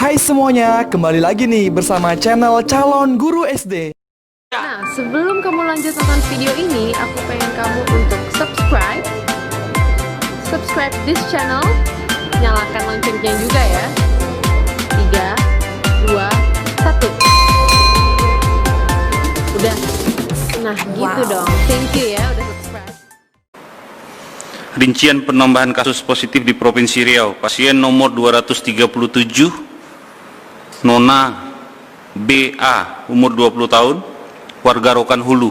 Hai semuanya, kembali lagi nih bersama channel Calon Guru SD. Nah, sebelum kamu lanjut nonton video ini, aku pengen kamu untuk subscribe this channel, nyalakan loncengnya juga ya. 3, 2, 1. Udah. Nah, gitu dong. Thank you ya udah subscribe. Rincian penambahan kasus positif di Provinsi Riau. Pasien nomor 237, Nona BA, umur 20 tahun, warga Rokan Hulu.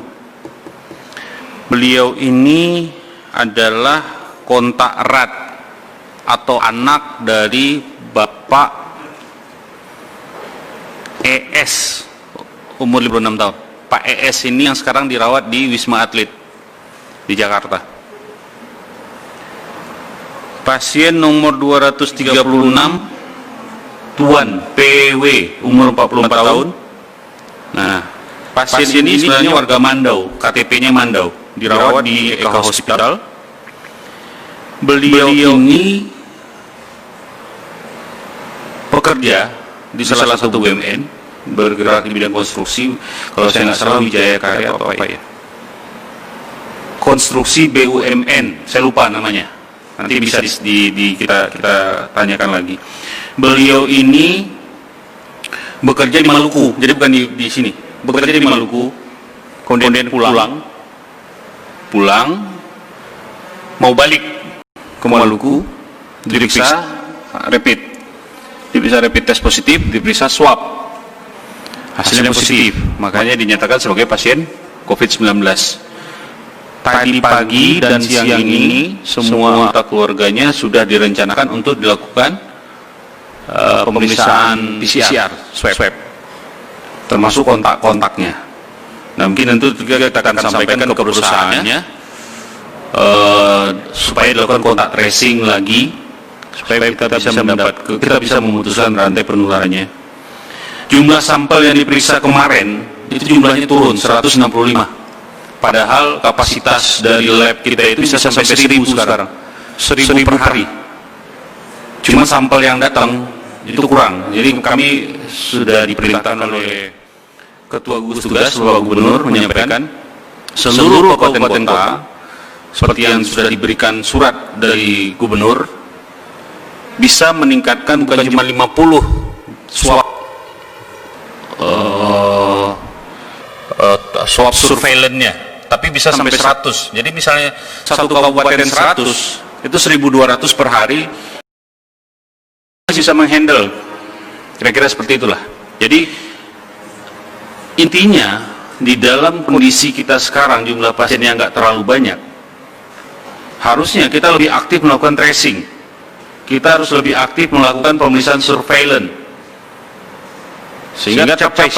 Beliau ini adalah kontak erat atau anak dari Bapak ES, umur 56 tahun. Pak ES ini yang sekarang dirawat di Wisma Atlet di Jakarta. Pasien nomor 236, Tuan PW, umur 44 tahun. Nah, pasien ini sebenarnya warga Mandau, KTP-nya Mandau, dirawat di Eka Hospital. Beliau ini pekerja di salah satu BUMN, bergerak di bidang konstruksi. Kalau saya nggak salah Wijaya Karya atau apa ya, konstruksi BUMN, saya lupa namanya. Nanti bisa kita tanyakan lagi. Beliau ini bekerja di Maluku, jadi bukan di sini. Bekerja di Maluku, kemudian pulang, mau balik ke Maluku, diperiksa rapid test positif, diperiksa swab, hasilnya positif, makanya dinyatakan sebagai pasien COVID-19. Tadi pagi dan siang ini semua anggota keluarganya sudah direncanakan untuk dilakukan pemeriksaan PCR, swab, termasuk kontak-kontaknya. Nah, mungkin nanti kita akan sampaikan ke perusahaannya supaya dilakukan kontak tracing lagi, supaya kita bisa memutuskan rantai penularannya. Jumlah sampel yang diperiksa kemarin itu jumlahnya turun 165. Padahal kapasitas dari lab kita itu bisa sampai 1000 sekarang, 1000 per hari. Cuma sampel yang datang itu kurang. Jadi kami sudah diperintahkan oleh Ketua Gugus Tugas Bapak Gubernur menyampaikan seluruh kabupaten kota seperti yang sudah diberikan surat dari Gubernur bisa meningkatkan bukan cuma 50 swab surveillance-nya, tapi bisa sampai 100. Jadi misalnya satu kabupaten 100, itu 1.200 per hari bisa menghandle. Kira-kira seperti itulah. Jadi intinya di dalam kondisi kita sekarang jumlah pasien yang nggak terlalu banyak, harusnya kita lebih aktif melakukan tracing. Kita harus lebih aktif melakukan pemeriksaan surveillance sehingga capai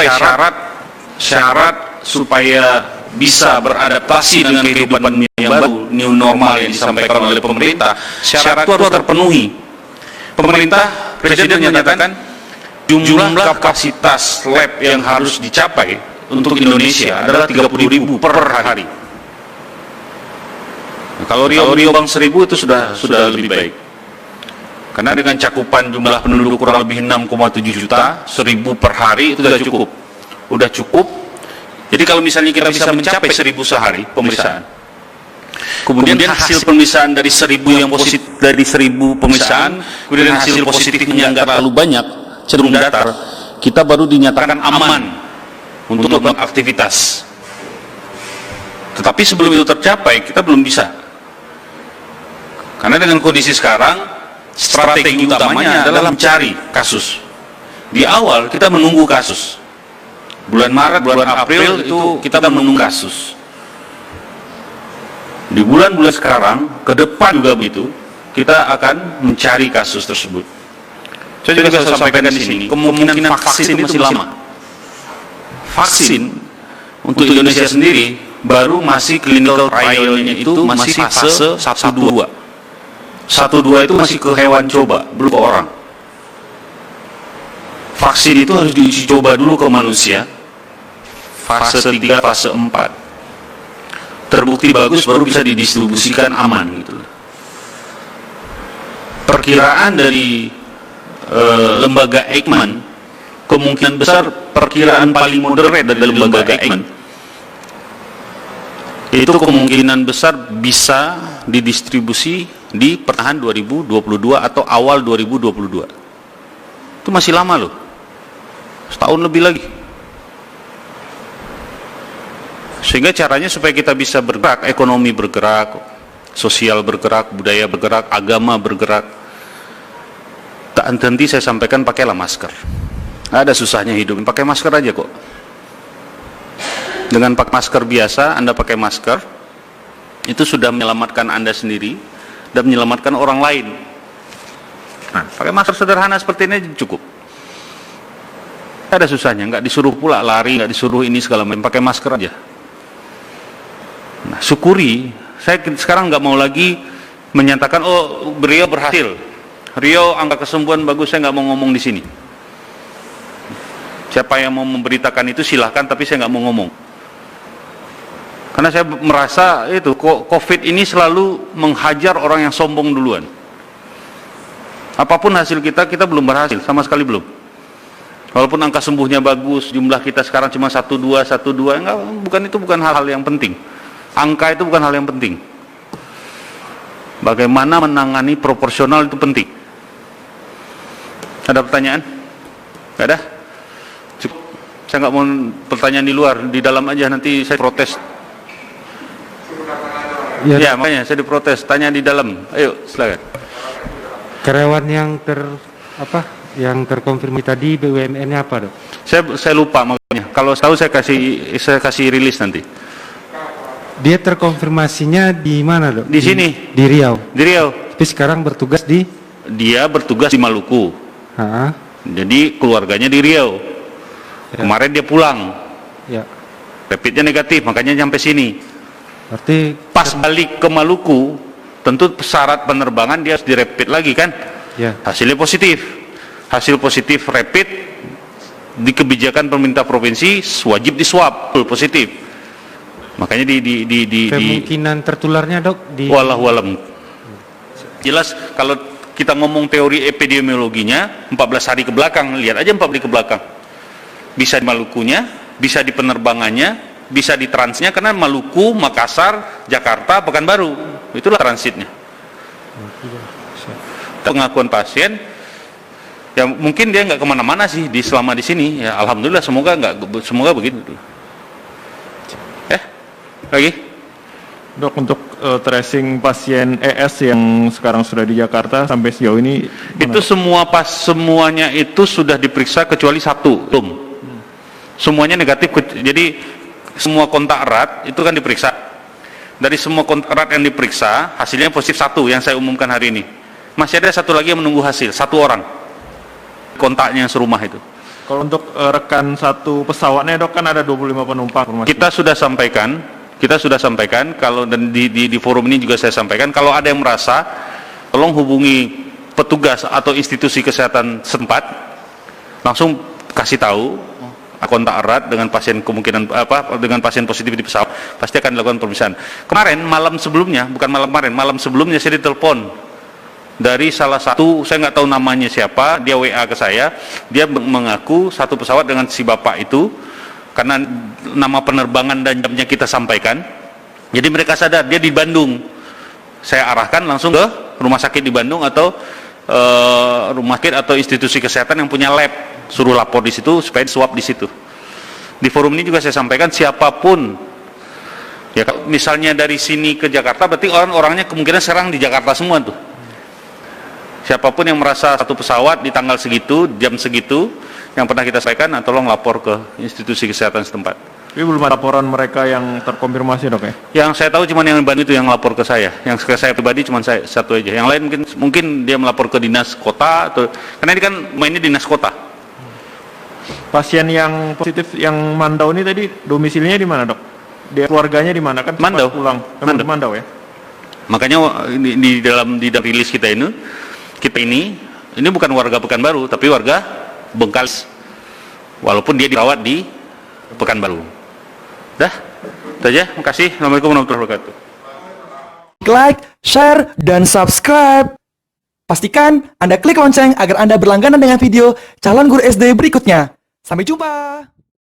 syarat supaya bisa beradaptasi dengan kehidupan yang baru, new normal yang disampaikan oleh pemerintah. Syarat itu harus terpenuhi. Presiden menyatakan jumlah kapasitas lab yang harus dicapai untuk Indonesia adalah 30.000 per hari. Nah, kalau Riau Bang 1.000 itu sudah lebih baik. Karena dengan cakupan jumlah penduduk kurang lebih 6,7 juta, 1.000 per hari itu sudah cukup. Jadi kalau misalnya kita bisa mencapai 1.000 sehari pemeriksaan, kemudian hasil pemeriksaan dari 1.000 yang positif, dari 1.000 pemeriksaan, kemudian hasil positifnya nggak terlalu banyak, cenderung datar, kita baru dinyatakan aman untuk melakukan aktivitas. Tetapi sebelum itu tercapai, kita belum bisa. Karena dengan kondisi sekarang, strategi utamanya adalah mencari kasus. Di awal kita menunggu kasus. Bulan Maret, bulan April itu kita menunggu kasus. Di bulan-bulan sekarang, ke depan juga begitu, kita akan mencari kasus tersebut. Saya juga bisa sampaikan di sini, kemungkinan vaksin itu masih lama. Vaksin untuk Indonesia sendiri baru masih clinical trial-nya itu masih fase 1-2. 1-2 itu masih ke hewan coba, belum ke orang. Vaksin itu harus diuji coba dulu ke manusia, fase 3, fase 4. Terbukti bagus baru bisa didistribusikan aman gitu. Perkiraan dari lembaga Eijkman, kemungkinan besar perkiraan paling moderate dari lembaga Eijkman itu kemungkinan besar bisa didistribusi di pertengahan 2022 atau awal 2022. Itu masih lama loh, setahun lebih lagi. Sehingga caranya supaya kita bisa bergerak, ekonomi bergerak, sosial bergerak, budaya bergerak, agama bergerak, tak henti saya sampaikan pakailah masker. Nggak ada susahnya hidup, pakai masker aja kok. Dengan pakai masker biasa, Anda pakai masker, itu sudah menyelamatkan Anda sendiri dan menyelamatkan orang lain. Nah, pakai masker sederhana seperti ini cukup. Nggak ada susahnya, nggak disuruh pula lari, nggak disuruh ini segala macam, pakai masker aja. Nah, syukuri, saya sekarang nggak mau lagi menyatakan, oh Riau berhasil, Riau angka kesembuhan bagus, saya nggak mau ngomong di sini. Siapa yang mau memberitakan itu silahkan, tapi saya nggak mau ngomong. Karena saya merasa itu COVID ini selalu menghajar orang yang sombong duluan. Apapun hasil kita belum berhasil, sama sekali belum. Walaupun angka sembuhnya bagus, jumlah kita sekarang cuma 1,2, enggak, bukan hal-hal yang penting. Angka itu bukan hal yang penting. Bagaimana menangani proporsional itu penting. Ada pertanyaan? Nggak ada? Cukup. Saya nggak mau pertanyaan di luar, di dalam aja nanti saya protes. Ya, makanya saya diprotes. Tanya di dalam. Ayo, silakan. Karyawan yang terkonfirmasi tadi BUMN-nya apa, Dok? Saya lupa makanya. Kalau tahu saya kasih rilis nanti. Dia terkonfirmasinya di mana, Dok? Di sini. Di Riau. Di Riau. Tapi sekarang bertugas di? Dia bertugas di Maluku. Ha? Jadi keluarganya di Riau. Ya. Kemarin dia pulang. Ya. Rapidnya negatif, makanya sampai sini. Berarti pas balik ke Maluku, tentu syarat penerbangan dia harus dirapid lagi kan? Ya. Hasilnya positif. Hasil positif rapid di kebijakan pemerintah provinsi wajib diswab positif. Makanya kemungkinan tertularnya, Dok, di wallahu alam. Jelas kalau kita ngomong teori epidemiologinya 14 hari ke belakang, lihat aja 14 hari ke belakang. Bisa di Malukunya, bisa di penerbangannya, bisa di transnya, karena Maluku, Makassar, Jakarta, Pekanbaru, itulah transitnya. Pengakuan pasien, ya mungkin dia nggak kemana-mana sih selama di sini. Ya alhamdulillah, semoga begitu. Lagi? Dok, untuk tracing pasien ES yang sekarang sudah di Jakarta sampai sejauh ini itu semuanya itu sudah diperiksa kecuali satu belum. Semuanya negatif, jadi semua kontak erat itu kan diperiksa. Dari semua kontak erat yang diperiksa hasilnya positif satu yang saya umumkan hari ini. Masih ada satu lagi yang menunggu hasil, satu orang kontaknya yang serumah itu. Kalau untuk rekan satu pesawatnya, Dok, kan ada 25 penumpang. Kita sudah sampaikan kalau dan di forum ini juga saya sampaikan, kalau ada yang merasa, tolong hubungi petugas atau institusi kesehatan setempat, langsung kasih tahu kontak erat dengan pasien dengan pasien positif di pesawat, pasti akan dilakukan pemeriksaan. Malam sebelumnya saya ditelepon dari salah satu, saya nggak tahu namanya siapa, dia WA ke saya, dia mengaku satu pesawat dengan si bapak itu, karena nama penerbangan dan jamnya kita sampaikan, jadi mereka sadar dia di Bandung. Saya arahkan langsung ke rumah sakit di Bandung atau rumah sakit atau institusi kesehatan yang punya lab, suruh lapor di situ supaya swab di situ. Di forum ini juga saya sampaikan, siapapun ya, misalnya dari sini ke Jakarta, berarti orang-orangnya kemungkinan serang di Jakarta semua tuh. Siapapun yang merasa satu pesawat di tanggal segitu, jam segitu, yang pernah kita sampaikan, tolong lapor ke institusi kesehatan setempat. Tapi belum ada laporan mereka yang terkonfirmasi, Dok, ya? Yang saya tahu cuma yang Bandung itu yang lapor ke saya. Yang ke saya pribadi cuma satu aja. Yang lain mungkin dia melapor ke dinas kota, atau karena ini kan mainnya dinas kota. Pasien yang positif yang Mandau ini tadi domisilinya di mana, Dok? Dia keluarganya di mana, kan? Mandau. Pulang. Mandau ya. Makanya di dalam rilis kita ini bukan warga Pekanbaru, tapi warga Bengkalis. Walaupun dia dirawat di Pekanbaru. Dah, itu aja. Makasih. Assalamualaikum warahmatullahi wabarakatuh. Like, share, dan subscribe. Pastikan Anda klik lonceng agar Anda berlangganan dengan video calon guru SD berikutnya. Sampai jumpa!